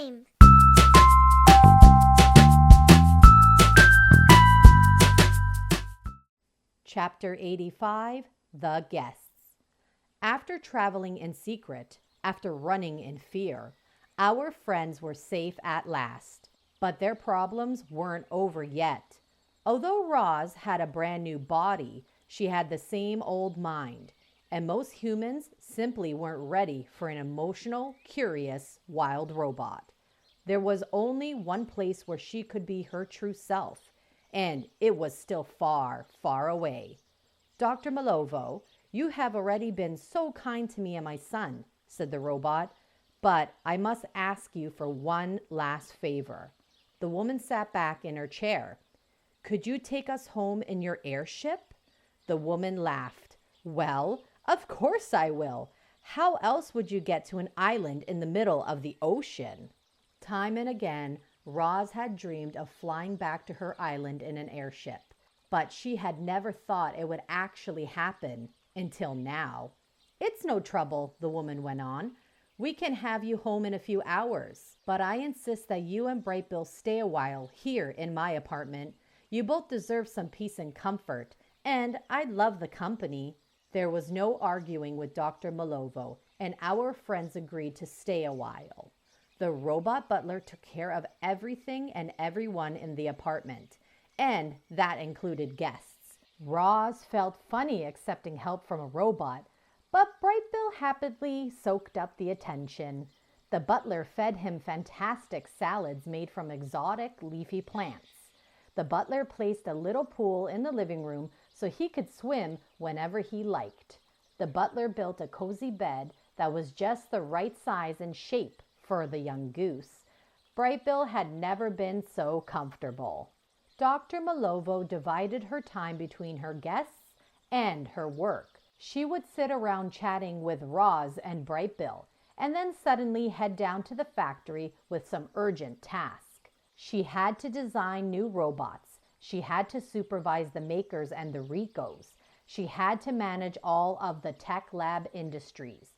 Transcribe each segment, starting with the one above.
time. Chapter 85, The Guests. After traveling in secret, after running in fear, our friends were safe at last. But their problems weren't over yet. Although Roz had a brand new body, she had the same old mind, and most humans simply weren't ready for an emotional, curious, wild robot. There was only one place where she could be her true self, and it was still far, far away. "Dr. Malovo, you have already been so kind to me and my son," said the robot, "but I must ask you for one last favor." The woman sat back in her chair. "Could you take us home in your airship?" The woman laughed. "Well, of course I will. How else would you get to an island in the middle of the ocean?" Time and again, Roz had dreamed of flying back to her island in an airship, but she had never thought it would actually happen until now. "It's no trouble," the woman went on. "We can have you home in a few hours, but I insist that you and Brightbill stay a while here in my apartment. You both deserve some peace and comfort, and I love the company." There was no arguing with Dr. Malovo, and our friends agreed to stay a while. The robot butler took care of everything and everyone in the apartment, and that included guests. Roz felt funny accepting help from a robot, but Brightbill happily soaked up the attention. The butler fed him fantastic salads made from exotic leafy plants. The butler placed a little pool in the living room so he could swim whenever he liked. The butler built a cozy bed that was just the right size and shape for the young goose. Brightbill had never been so comfortable. Dr. Malovo divided her time between her guests and her work. She would sit around chatting with Roz and Brightbill, and then suddenly head down to the factory with some urgent task. She had to design new robots. She had to supervise the makers and the Ricos. She had to manage all of the tech lab industries.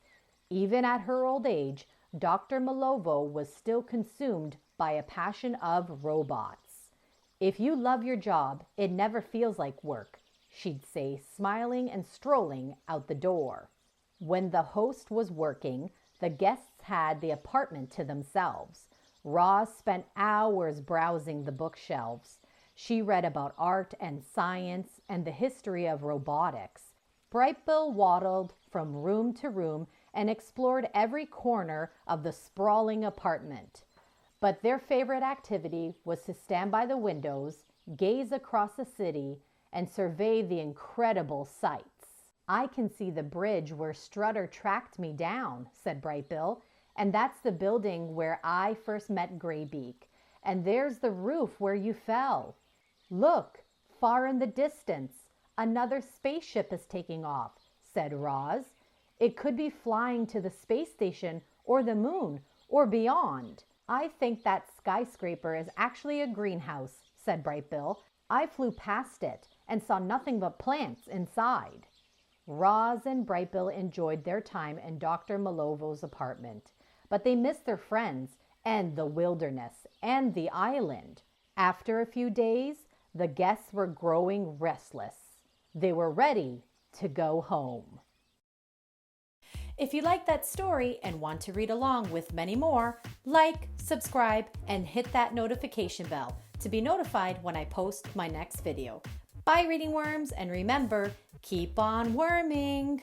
Even at her old age, Dr. Malovo was still consumed by a passion of robots. "If you love your job, it never feels like work," she'd say, smiling and strolling out the door. When the host was working, the guests had the apartment to themselves. Roz spent hours browsing the bookshelves. She read about art and science and the history of robotics. Brightbill waddled from room to room and explored every corner of the sprawling apartment. But their favorite activity was to stand by the windows, gaze across the city, and survey the incredible sights. "I can see the bridge where Strutter tracked me down," said Brightbill, "and that's the building where I first met Graybeak. And there's the roof where you fell. Look, far in the distance, another spaceship is taking off," said Roz. "It could be flying to the space station or the moon or beyond." "I think that skyscraper is actually a greenhouse," said Brightbill. "I flew past it and saw nothing but plants inside." Roz and Brightbill enjoyed their time in Dr. Malovo's apartment, but they missed their friends and the wilderness and the island. After a few days, the guests were growing restless. They were ready to go home. If you like that story and want to read along with many more, like, subscribe, and hit that notification bell to be notified when I post my next video. Bye, reading worms, and remember, keep on worming!